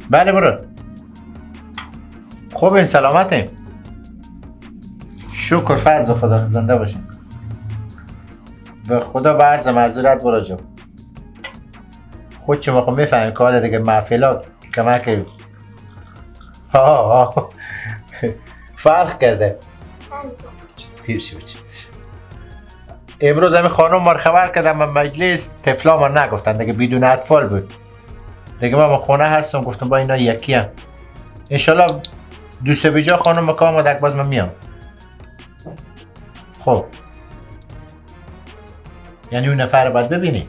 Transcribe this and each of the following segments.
بله برو. خوب این سلامتیم. شکر فضل خدا، زنده باشین. به خدا به عرض معذورت برو جو. خود شما خب میفهمید کار دیگه محفلا کمک ها فرق کرده. پیرشی بچی امروز همین خانم ما خبر کردم من مجلس طفلا ما نگفتن دیگه بدون اطفال بود دیگه. من خونه هستم گفتم با اینا یکی هم انشالله دو سه بجا خانم مکام آمدک باز من میام. خب یعنی اون نفر باید ببینی.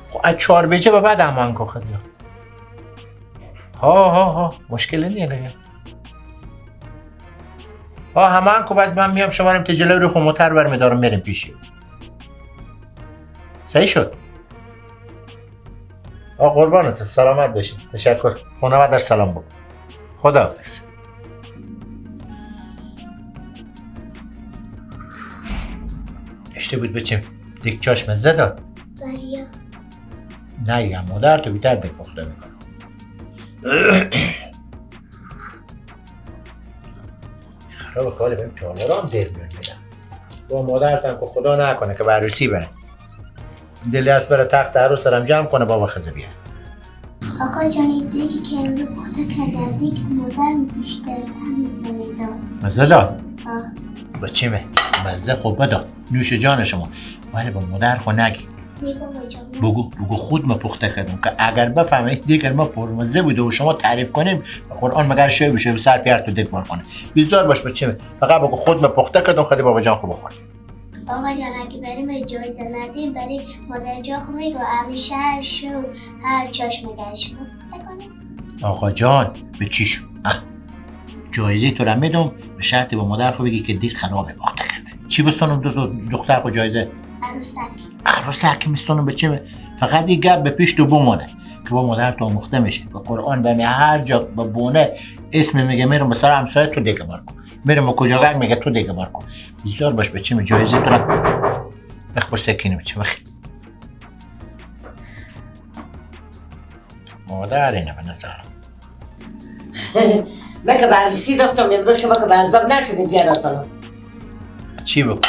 خب از 4 بجه به بعد همان که خیلی ها مشکلی نیه دیگه. همان که باز من میام شما رو جلوی رو موتر برمیدارم میریم پیشی. صحیح شد. قربانت سلامت باشین. تشکر. خانواده در سلام بود. خداحافظ. اشته بود بچیم دیک چاشم زده بریا نه یا مادر تو بیتر دیک پخته میکنم. خراب کالی بهم تالارام دل میدم با مادرتم که خدا نکنه که به عروسی بره دلی از بره تخت عروس سرم جمع کنه بابا خزه بیاره. آقا جان دیگی که امرو پخته کرده دیگه مادر بیشتر تمیزه میداد. مزه داد؟ با چیمه؟ مزه خوب بداد نوش جان شما ولی با مادر خو نگی. بگو خود ما پخته کردم که اگر بفهمید دیگر ما پرمزه بوده و شما تعریف کنیم قرآن مگر شوی بشه به سر پیرت تو دک بار کنه. بیزار باش بچه فقط بگو خود ما پخته کردم خدی بابا جان خوب بخوریم. آقا جان اگه بریم جایزه ندیم برای مادر جا خو میگو همیشه هر شو هر چاشمگرش پخته کنیم. آقا جان به چی شو؟ جایزه تو را میدم به شرطی با مادر خو بگی که دیگ خرابه پخته کرده. چی بستانم دختر خو جایزه؟ عروسک میستونم به چه؟ فقط دیگه به پیش تو بمونه که با مادر تو آموخته میشه. به قرآن به هر جا به بونه اسم میگه میرم به سر همسایه تو دیگه بار کن. میرم به کجا میگه تو دیگه بار کن. بسیار باش به چه جایزه تو را بخور سکینه به چه بخی. مادر اینه به نظرم. من که به عروسی رفتم امروز شما که به عذاب نشدیم بیار اصلا. چی بکن؟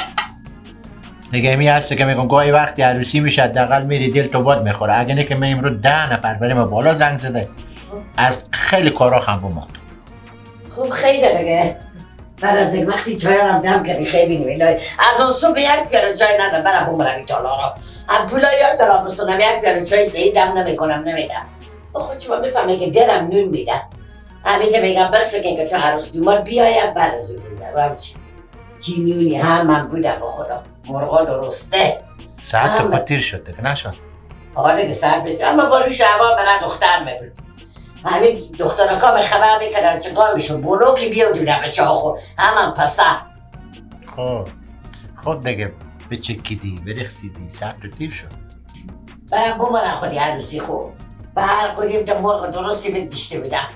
دیگه می هسته که میگم گاهی وقتی عروسی میشه حداقل میری دل تو باد میخوره. اگه نه که من امروز 10 نفر بریم بالا زنگ زده از خیلی کارا خم بماند. خوب خیلی دیگه بعد از یک وقتی چایارم دم کردی خیلی نمیلای از اون صبح یک پیاله چای ندارم برم بمرم این تالارا هم پولا یاد دارم بسونم یک پیاله چای سهی دم نمیکنم نمیدم خود شما میفهمه که درم نون میدم همین که میگم بس که تو عروس دومار بیایم بعد از اون میدم چی نونی هم من بودم به خدا مرغا درسته ساعت خود تیر شد دیگه نشد. آره دیگه ساعت بچه اما باری شعبان برای دختر میبود همین دخترکا به خبر میکردن چه کار میشون بولو که بیام دیدم بچه ها خود همون پسه خود دیگه بچه کدی برخصیدی ساعت رو تیر شد برم بمانم خودی عروسی خوب بر قدیم تا مرغ درستی به دیشته بودم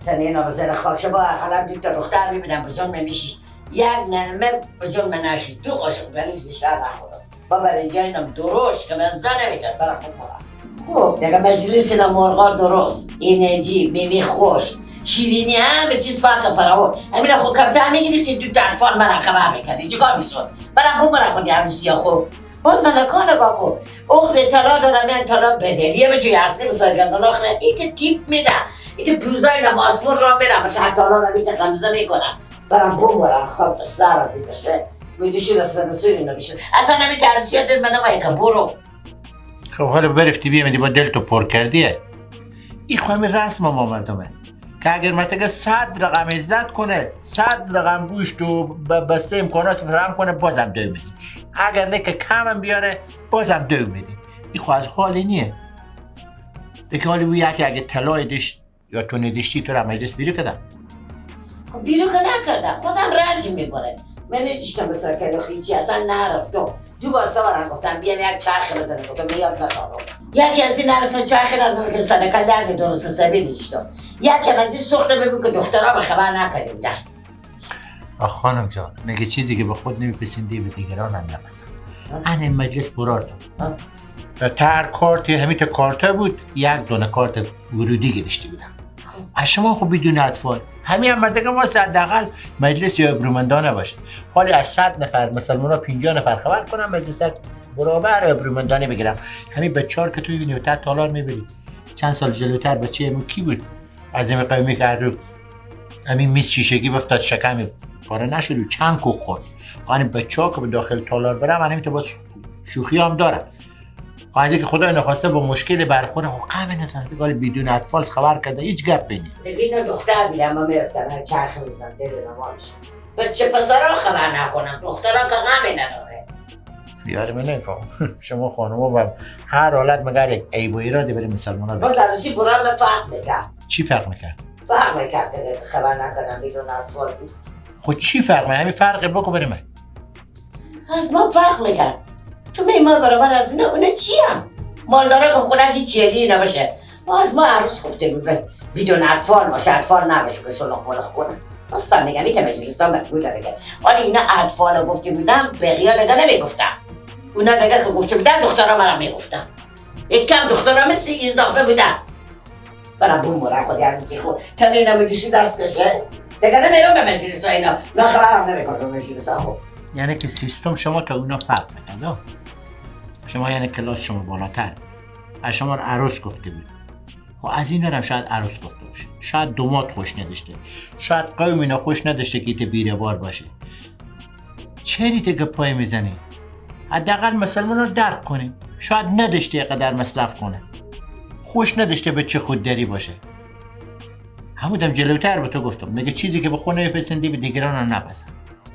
تن اینا به زیر خاکشه با حالا دو تا دختر میبینم بجان میمیشیش یک نرمه بجان منشی دو قاشق بریز بیشتر نخورم با برنجا اینم درشت که مزه نمیدن برم بمانم خوب دیگه مجلس اینا مرغا درست انرژی میوه خشک شیرینی همه چیز فرق فراوان همین خود کمتر میگرفتی دو تا اطفال من خبر میکردی چیکار میشد برم بمانم خودی عروسی خوب باز نگاه کن اغز طلا دارم این طلا بدلیه به چی هستی بسای گندان آخره ایت تیپ میدم ایت پروزای نماسمون را میرم تا طلا را میت قمزه میکنم برم بمارم خواب سر ازی بشه میدوشی رسمت سوری نمیشه اصلا نمی عروسی ها دل من نمایی که برو خب حالا برفتی بیمیدی با دل تو پر کردیه این خواهی رسم ما مردمه که اگر مرتگه 100 رقم عزت کنه 100 رقم گوشت و بسته امکانات فراهم کنه بازم دو میدی اگر نه که کمم بیاره بازم دو میدی این خواه از حالی نیه دیگه حالی بو یکی اگه طلای دشت یا تو ندشتی تو را مجلس بیرو کردم بیرو که نکردم خودم رنج میباره من نجیشتم به ساکت خیچی اصلا نرفتم دو بار سوارم گفتم بیام یک چرخ بزنه گفتم بیاد ندارم یکی از این نرفتم چرخ نزنه که صدقه لرد درست حسابی نجیشتم یکی از این سخته ببین که دخترها به خبر نکرده بودن خانم جان میگه چیزی که به خود نمیپسندی به دیگران هم نپسند. این مجلس برار تو تر کارت همین تا کارت بود، یک دونه کارت ورودی گرفته بودم. از شما خب بدون اطفال همین هم مردگه ما حداقل مجلس یا ابرومندانه باشه. حالی از 100 نفر مسلمانا 50 نفر خبر کنم مجلس برابر ابرومندانه بگیرم. همین بچه‌ها که تو می‌بینی تا تالار می‌بری. چند سال جلوتر بچه امو کی بود؟ از این قومی که رو همین میز شیشگی افتاد شکم پاره نشد، چند کوک خورد. همین بچه‌ها که به داخل تالار برم من تو باز شوخی هم دارم. قضیه که خدا نخواسته با مشکل برخوره حقم نداره. قال بدون اطفال خبر کرده هیچ گپ نی. ببین دختر میرم ما میرفتم چرخ میزدم دل نمالش. بچه پسرا خبر نکنم دخترا که غمی نداره. یار من نمیفهم. شما خانوما با هر حالت مگر یک عیب و ایرادی برای مسلمانا باز عروسی برام فرق میکرد. چی فرق میکرد؟ فرق میکرد که خبر نکنم بدون اطفال بود. خود چی فرق میکرد؟ همین فرق بگو برای من. از ما فرق میکرد. تو میمار برابر از اونا چی هم؟ مالدارا که خونه هیچی نباشه. باز ما عروس گفته بود بس بدون اطفال باشه، اطفال نباشه که شلوغ بلخ کنه. راستم میگم این که مجلسان مقبول دیگه. ولی اینا اطفال گفته بودن بقیه دیگه نمیگفتن. اونا دیگه که گفته بودن دخترا مرا میگفتن. یک کم دخترا مثل اضافه بودن. برای بوم مرا خود عروسی خود تا اینا میدوشی دست کشه. دیگه نمیرم به مجلس اینا. نه خبرم نمیکنم به مجلس خود. یعنی که سیستم شما تا اونا فرق میکنه. شما یعنی کلاس شما بالاتر. از شما عروس گفته بود. خب از این هم شاید عروس گفته باشه. شاید دومات خوش نداشته. شاید قوم اینا خوش نداشته که ایت بیره بار باشه. چه ریت گپای میزنی؟ حداقل مسلمان رو درک کنیم. شاید نداشته اینقدر مصرف کنه. خوش نداشته به چه خودداری باشه. همودم جلوتر به تو گفتم. میگه چیزی که به خود نمیپسندی به دیگران هم نپسند.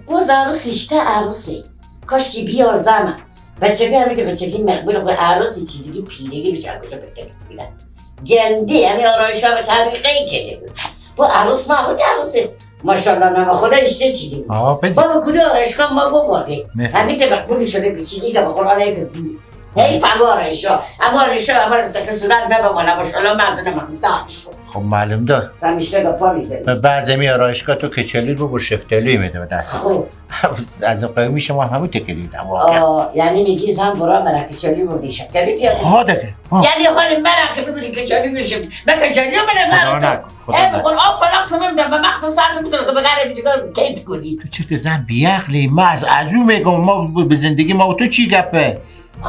باز عروسیشته عروسی. کاش که بیار زمان. بچگی همی که بچگی مقبول به عروسی چیزی که پیرگی بچه کجا بتکت بودن. گنده همی آرایش ها به طریقه کده بود. با عروس ما بود عروسی. ماشاءالله نما خدا اشته چیزی بود. با به کده آرایشگاه ما بمارده. همی که مقبولی شده بچگی که به قرآن ایفتی. هی فهمه آرایش ها. اما آرایش ها اما بسکه سودن نبا مالا ماشاءالله مزونه محمود داشت. خب معلوم دار. همیشه گپا میزنی. به بعض همی آرایشگاه تو کچلی رو بر شفتلی میده به دست. خب. از قومی شما همون تکلیدم واقعا. یعنی میگی زن برا مرا کچلی بردی شفتلی تیادی؟ ها دیگه. یعنی خالی مرا که ببینی کچلی میشه. به کچلی رو به نظر تو. ای قرآن فلان تو میبینم به مقصد سر تو میتونم که بگره میچه کیف کنی. تو چرت زن بیعقلی. ما از اون میگم ما به زندگی ما و تو چی گپه؟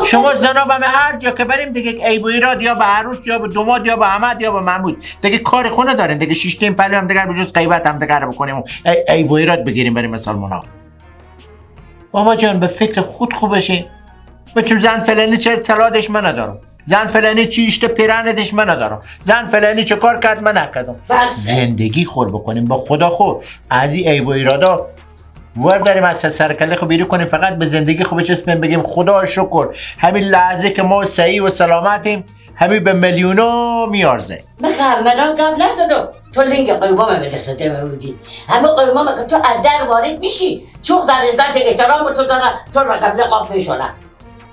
شما زنا به هر جا که بریم دیگه عیب و ایراد یا به عروس یا به دوماد یا به احمد یا به محمود دیگه کار خونه داریم دیگه شیشتیم پلو هم دیگه بجز غیبت هم دیگه رو بکنیم عیب و ایراد بگیریم بریم مسلمانا. بابا جان به فکر خود خوب بشین. بچم زن فلانی چه اطلاعاتش من ندارم. زن فلانی چی اشته پیرندش من ندارم. زن فلانی چه کار کرد من نکردم. زندگی خور بکنیم با خدا خور. از این عیب و ایرادا ور داریم از سرکله خو بیرون کنیم فقط به زندگی خو بچسبیم بگیم خدا شکر همین لحظه که ما صحیح و سلامتیم همین به میلیونا میارزه. مدام قبل نزدم تو لینک قیمام به دست بودی. همه قیمام که تو از در وارد میشی چوخ زن عزت احترام به تو داره تو را قبل قاب میشونه.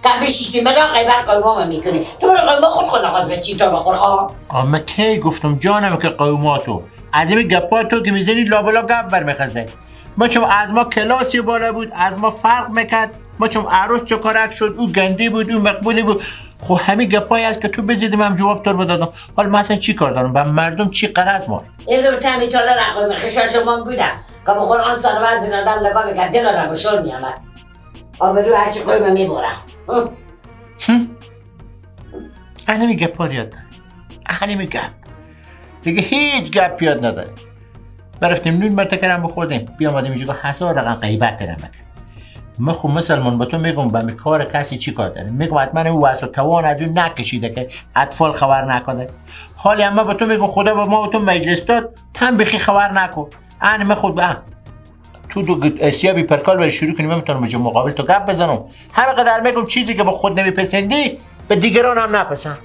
قبل شیشتی مدام قیمام میکنی تو برو قیمام خود نخواست به چی تا به قرآن. اما کی گفتم جانم که قیماتو از این گپاتو که میزنی لابلا گپ برمیخزه. ما چون از ما کلاسی بالا بود از ما فرق میکرد ما چون عروس چکارک شد او گندی بود او مقبولی بود. خب همین گپایی است که تو بزیدیم هم جواب تر بدادم. حالا من اصلا چی کار دارم با مردم چی قرض ما این رو به تمی تالا رقم خشاشمان بودم که به قرآن سال وزن آدم نگاه میکرد دل آدم بشور میامد آبرو هرچی قیمه میبورم. همین گپا یاد داره همین گپ دیگه هیچ گپ یاد نداره. برفتیم نون مرتکرم بخوردیم بیا آمدیم اینجا 1000 رقم غیبت دارم. من خب مسلمان با تو میگم به کار کسی چی کار داره میگم حتما او واسه توان از اون نکشیده که اطفال خبر نکنه. حالی اما با تو میگم خدا با ما و تو مجلس داد تن بخی خبر نکن. انا من خود به تو دو اسیابی پرکال بر شروع کنیم میتونم به مقابل تو گپ بزنم. همه قدر میگم چیزی که با خود نمیپسندی به دیگران هم نپسند.